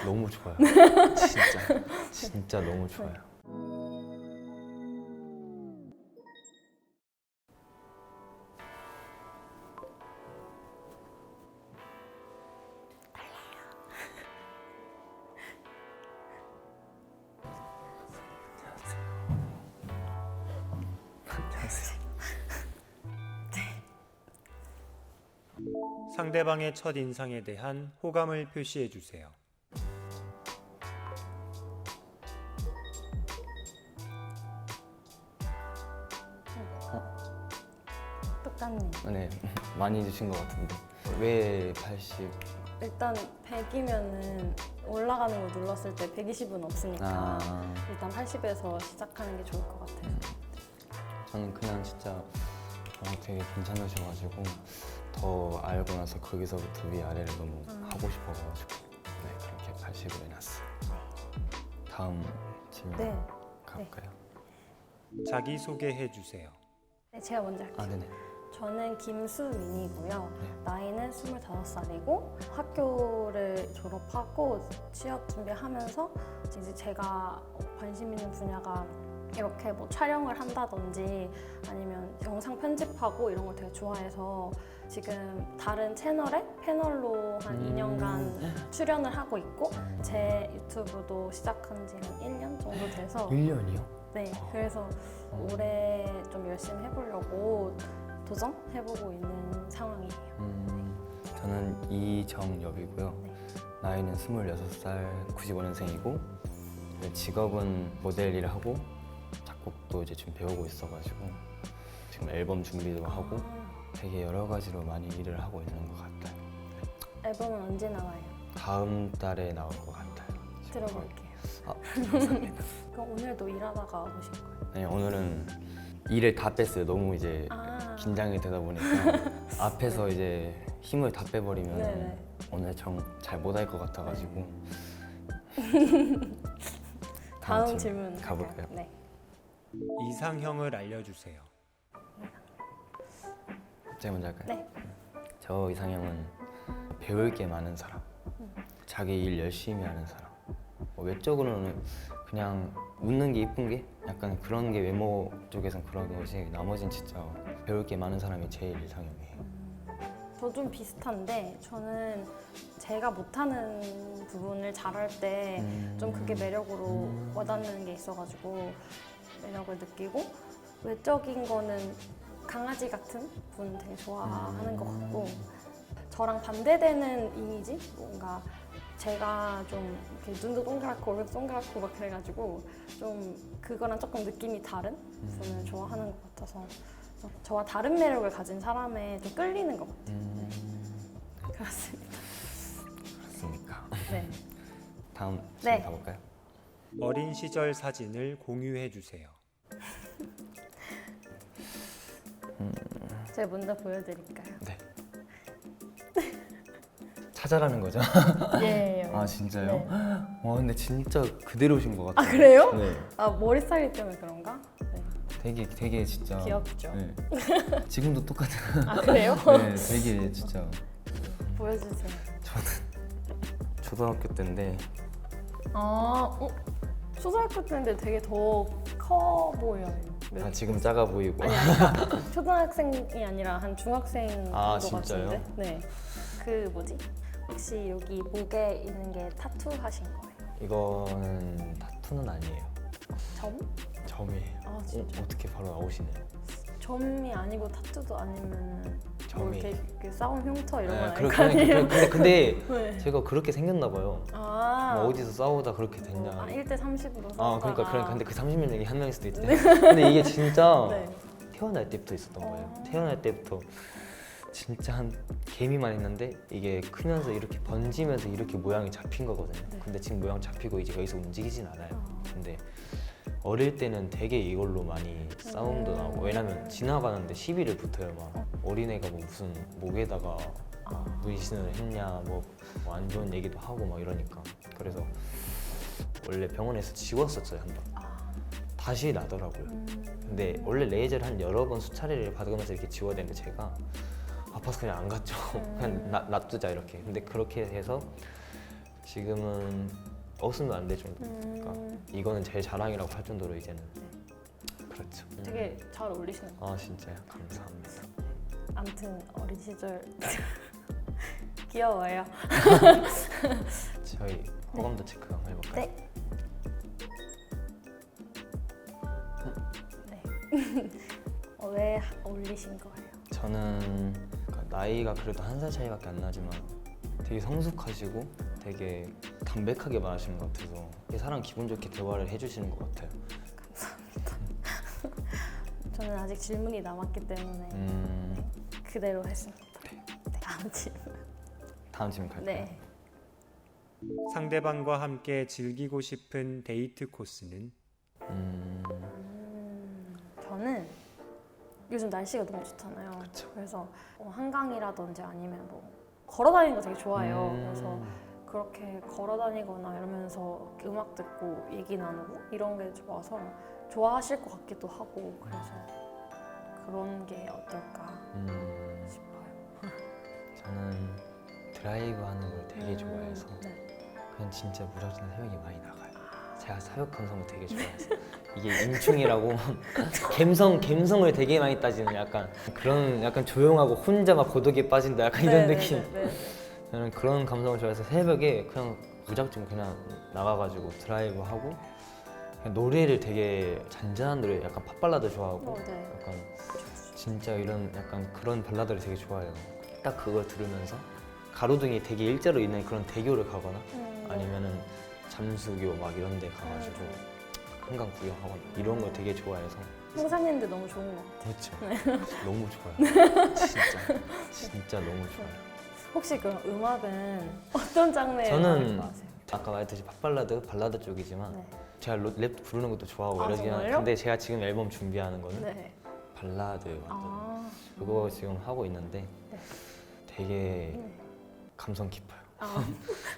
너무 좋아요. 진짜 너무 좋아요. 상대방의 첫 인상에 대한 호감을 표시해 주세요. 똑같네. 네, 많이 주신 것 같은데 왜 80? 일단 100이면은 올라가는 거 눌렀을 때 120은 없으니까 일단 80에서 시작하는 게 좋을 것 같아요. 저는 그냥 진짜 되게 괜찮으셔가지고 더 알고 나서 거기서부터 위아래를 너무 하고 싶어가지고 그렇게 80으로 해놨어요. 다음 질문 네. 가볼까요? 자기 소개해 주세요. 네, 제가 먼저 할게요. 네네. 저는 김수민이고요. 네. 나이는 25살이고 학교를 졸업하고 취업 준비하면서 이제 제가 관심 있는 분야가 이렇게 뭐 촬영을 한다든지 아니면 영상 편집하고 이런 걸 되게 좋아해서 지금 다른 채널에 패널로 한 2년간 출연을 하고 있고 제 유튜브도 시작한 지 한 1년 정도 돼서 1년이요? 네, 그래서 올해 좀 열심히 해보려고 도전해보고 있는 상황이에요. 저는 이정엽이고요. 네. 나이는 26살, 95년생이고 직업은 모델 일을 하고 작곡도 이제 좀 배우고 있어가지고 지금 앨범 준비도 하고 되게 여러 가지로 많이 일을 하고 있는 것 같아요. 앨범은 언제 나와요? 다음 달에 나올 것 같아요. 들어볼게요. 감사합니다. 그럼 오늘도 일하다가 오신 거예요? 네, 오늘은 일을 다 뺐어요. 너무 이제 긴장이 되다 보니까 앞에서 이제 힘을 다 빼버리면 네네. 오늘 잘 못 할 것 같아가지고 다음 질문 가볼까요? 할까요? 네. 이상형을 알려주세요. 제가 먼저 할까요? 네. 저 이상형은 배울 게 많은 사람, 자기 일 열심히 하는 사람. 외적으로는 그냥 웃는 게 이쁜 게 약간 그런 게 외모 쪽에선 그런 거지 나머진 진짜 배울 게 많은 사람이 제일 이상형이에요. 저 좀 비슷한데 저는 제가 못하는 부분을 잘할 때 좀 그게 매력으로 와닿는 게 있어가지고 매력을 느끼고 외적인 거는 강아지 같은 분 되게 좋아하는 것 같고 저랑 반대되는 이미지? 뭔가 제가 좀 이렇게 눈도 동그랗고 얼굴도 동그랗고 막 그래가지고 좀 그거랑 조금 느낌이 다른 분을 좋아하는 것 같아서 저와 다른 매력을 가진 사람에 좀 끌리는 것 같아요. 그렇습니다. 그렇습니까? 네. 다음 네. 질문 가볼까요? 어린 시절 사진을 공유해 주세요. 제가 먼저 보여드릴까요? 네. 찾아라는 거죠? 예. 아 진짜요? 네. 와 근데 진짜 그대로신 것 같아요. 아 그래요? 네. 아 머리 스타일 때문에 그런가? 네. 되게 진짜 귀엽죠? 네. 지금도 똑같은. 아 그래요? 네, 되게 진짜. 보여주세요. 저는 초등학교 때인데 초등학교 때인데 되게 더 커 보여요. 지금 작아 보이고. 아니 초등학생이 아니라 한 중학생 아, 정도 진짜요? 같은데. 네. 그 뭐지? 혹시 여기 목에 있는 게 타투 하신 거예요? 이거는 타투는 아니에요. 점? 점이에요. 아 진짜? 어떻게 바로 나오시네요. 점이 아니고 타투도 아니면 뭐 점이. 이렇게 그 싸움 흉터 이런 건 네, 아닐 거 아니에요? 근데 네. 제가 그렇게 생겼나 봐요. 아. 뭐 어디서 싸우다 그렇게 됐냐. 1대 30으로 아 싸우다가 그러니까 근데 그 30명 중에 한 명일 수도 있대. 근데 이게 진짜 네. 태어날 때부터 있었던 거예요. 태어날 때부터 진짜 한 개미만 했는데 이게 크면서 이렇게 번지면서 이렇게 모양이 잡힌 거거든요. 네. 근데 지금 모양 잡히고 이제 여기서 움직이진 않아요. 근데 어릴 때는 되게 이걸로 많이 싸움도 나고 왜냐면 지나가는데 시비를 붙어요. 막 어린애가 뭐 무슨 목에다가 문신을 했냐 뭐 안 좋은 얘기도 하고 막 이러니까 그래서 원래 병원에서 지웠었어요 한 번. 다시 나더라고요. 근데 원래 레이저를 한 여러 번 수차례를 받으면서 이렇게 지워야 되는데 제가 아파서 그냥 안 갔죠. 그냥 놔두자 이렇게. 근데 그렇게 해서 지금은 없으면 안 될 정도. 그러니까 이거는 제 자랑이라고 할 정도로 이제는. 그렇죠. 되게 잘 어울리시는 것 같아요. 아 진짜요? 감사합니다. 아무튼 어린 시절 귀여워요. 저희 호감도 체크 한번 해볼까요? 네. 네. 왜 어울리신 거예요? 저는 그러니까 나이가 그래도 1살 차이밖에 안 나지만 되게 성숙하시고 되게 담백하게 말하시는 것 같아서 되게 사람 기분 좋게 대화를 해주시는 것 같아요. 저는 아직 질문이 남았기 때문에 그대로 했습니다. 네. 다음 질문. 다음 질문 갈까요? 네. 상대방과 함께 즐기고 싶은 데이트 코스는? 저는 요즘 날씨가 너무 좋잖아요. 그쵸. 그래서 한강이라든지 아니면 뭐 걸어 다니는 거 되게 좋아해요. 음. 그래서 그렇게 걸어 다니거나 이러면서 음악 듣고 얘기 나누고 이런 게 좋아서 좋아하실 것 같기도 하고 그래서 그런 게 어떨까 싶어요. 저는 드라이브 하는 걸 되게 좋아해서 네. 그냥 진짜 무작정 새벽에 많이 나가요. 제가 사육 감성을 되게 좋아해서 이게 인충이라고 감성을 되게 많이 따지는 약간 그런 약간 조용하고 혼자 막 고독에 빠진다 약간 이런 느낌. 저는 그런 감성을 좋아해서 새벽에 그냥 무작정 그냥 나가가지고 드라이브 하고 그냥 노래를 되게 잔잔한 노래 약간 팝발라드 좋아하고 네. 약간 진짜 이런 약간 그런 발라드를 되게 좋아해요. 딱 그걸 들으면서 가로등이 되게 일자로 있는 그런 대교를 가거나 아니면은 잠수교 막 이런 데 가가지고 한강 구경하거나 이런 거 되게 좋아해서 홍상인데 너무 좋은 것 같아요. 그렇죠. 너무 좋아요. 진짜 너무 좋아요. 혹시 그럼 음악은 어떤 장르의 음악을 저는 좋아하세요? 아까 말했듯이 팝발라드, 발라드 쪽이지만 네. 제가 랩 부르는 것도 좋아하고 아, 이러긴 정말요? 한데 제가 지금 앨범 준비하는 거는 네. 발라드 완전 아, 그거 지금 하고 있는데 네. 되게 감성 깊어요. 아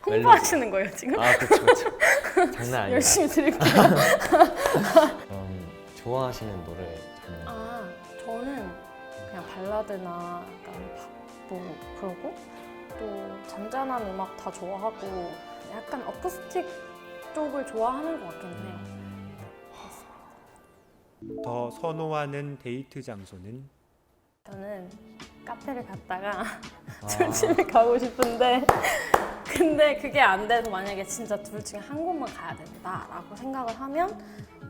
홍보하시는 거예요 지금? 아 그렇죠. 장난 아니에요. 열심히 들을게요. 좋아하시는 노래 장르. 아 저는 그냥 발라드나 약간 팝도 그러고 또 잔잔한 음악 다 좋아하고 약간 어쿠스틱 쪽을 좋아하는 것 같긴 해요. 더 선호하는 데이트 장소는? 저는 카페를 갔다가 아. 술집에 가고 싶은데 근데 그게 안 돼서 만약에 진짜 둘 중에 한 곳만 가야 된다라고 생각을 하면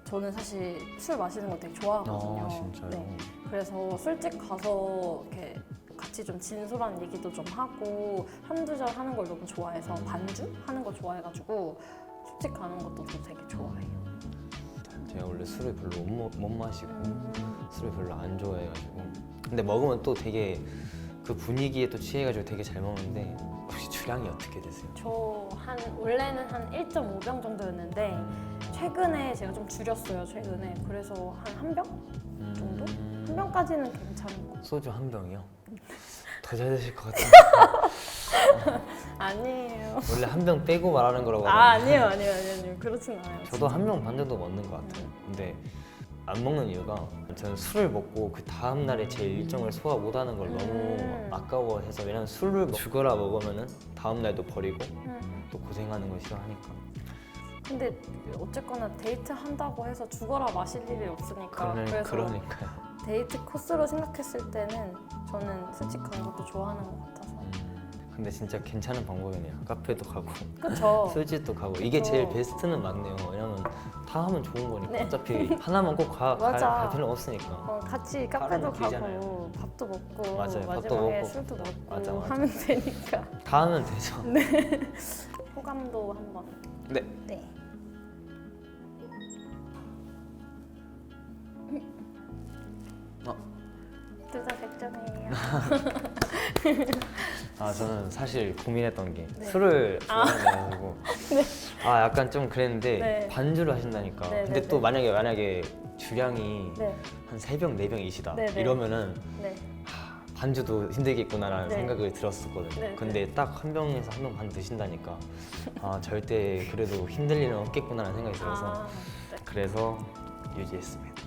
저는 사실 술 마시는 거 되게 좋아하거든요. 아 진짜요? 네. 그래서 술집 가서 이렇게 같이 좀 진솔한 얘기도 좀 하고 한두 잔 하는 걸 너무 좋아해서 반주 하는 거 좋아해가지고 술집 가는 것도 저 되게 좋아해요. 제가 원래 술을 별로 못 마시고 술을 별로 안 좋아해가지고 근데 먹으면 또 되게 그 분위기에 또 취해가지고 되게 잘 먹는데 혹시 주량이 어떻게 되세요? 저 원래는 한 1.5병 정도였는데 최근에 제가 좀 줄였어요. 최근에 그래서 한 병 정도? 한 병까지는 괜찮은 거. 소주 한 병이요? 더 잘 드실 것 같은데 아니에요. 원래 한 병 빼고 말하는 거라고 아 하던데 아니에요. 그렇진 않아요. 저도 한 병 반 정도 먹는 것 같아요. 근데 안 먹는 이유가 저는 술을 먹고 그 다음 날에 제 일정을 소화 못하는 걸 너무 아까워해서 왜냐면 술을 죽어라 먹으면은 다음 날도 버리고 또 고생하는 걸 싫어하니까. 근데 어쨌거나 데이트 한다고 해서 죽어라 마실 일이 없으니까 그래서 그러니까요. 데이트 코스로 생각했을 때는 저는 술집 가는 것도 좋아하는 것 같아서 근데 진짜 괜찮은 방법이네요. 카페도 가고 그쵸? 술집도 가고 이게 그쵸. 제일 베스트는 맞네요. 왜냐면 다 하면 좋은 거니까 네. 어차피 하나만 꼭 맞아. 갈 필요는 없으니까. 같이 카페도 하루는 길잖아요. 가고 밥도 먹고 맞아요. 밥도 마지막에 먹고. 술도 먹고 맞아. 하면 되니까 다 하면 되죠. 호감도 한번 네. 네. 둘 다 100점이에요. 아 저는 사실 고민했던 게 네. 술을 좋아해가지고 아 약간 좀 그랬는데 네. 반주를 하신다니까. 네, 근데 네, 또 네. 만약에 주량이 네. 한 3병, 4병이시다 네, 네. 이러면은 네. 반주도 힘들겠구나라는 네. 생각을 들었었거든요. 네, 근데 딱 한 병에서 한 병 반 드신다니까 아 절대 그래도 힘들 일은 없겠구나라는 생각이 들어서 아, 네. 그래서 유지했습니다.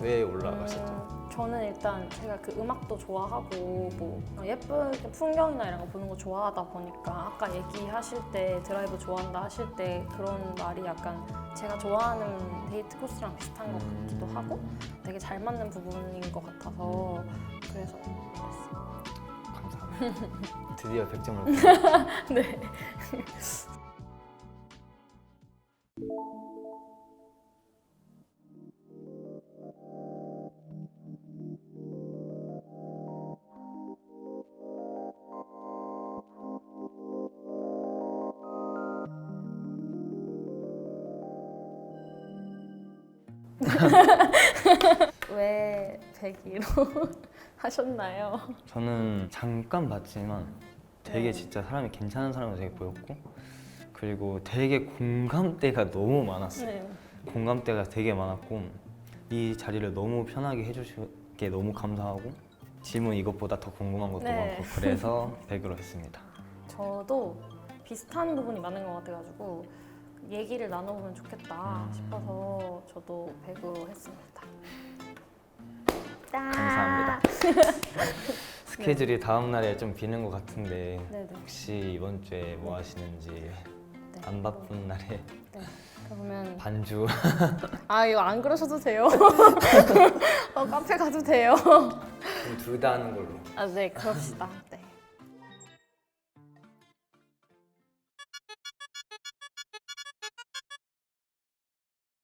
왜 올라가셨죠? 저는 일단 제가 그 음악도 좋아하고 뭐 예쁜 풍경이나 이런 거 보는 거 좋아하다 보니까 아까 얘기하실 때 드라이브 좋아한다 하실 때 그런 말이 약간 제가 좋아하는 데이트 코스랑 비슷한 것 같기도 하고 되게 잘 맞는 부분인 것 같아서 그래서 그랬어요. 감사합니다. 드디어 100점을 네. 왜 102로 하셨나요? 저는 잠깐 봤지만 되게 네. 진짜 사람이 괜찮은 사람으로 되게 보였고 그리고 되게 공감대가 너무 많았어요. 네. 공감대가 되게 많았고 이 자리를 너무 편하게 해주시게 너무 감사하고 질문 이것보다 더 궁금한 것도 네. 많고 그래서 100으로 했습니다. 저도 비슷한 부분이 많은 것 같아가지고 얘기를 나눠보면 좋겠다 싶어서 저도 100으로 했습니다. 감사합니다. 스케줄이 다음 날에 좀 비는 것 같은데 네네. 혹시 이번 주에 뭐 하시는지 네. 안 바쁜 날에 네. 그러면 반주 이거 안 그러셔도 돼요. 카페 가도 돼요. 둘 다 하는 걸로. 네, 그럽시다. 네.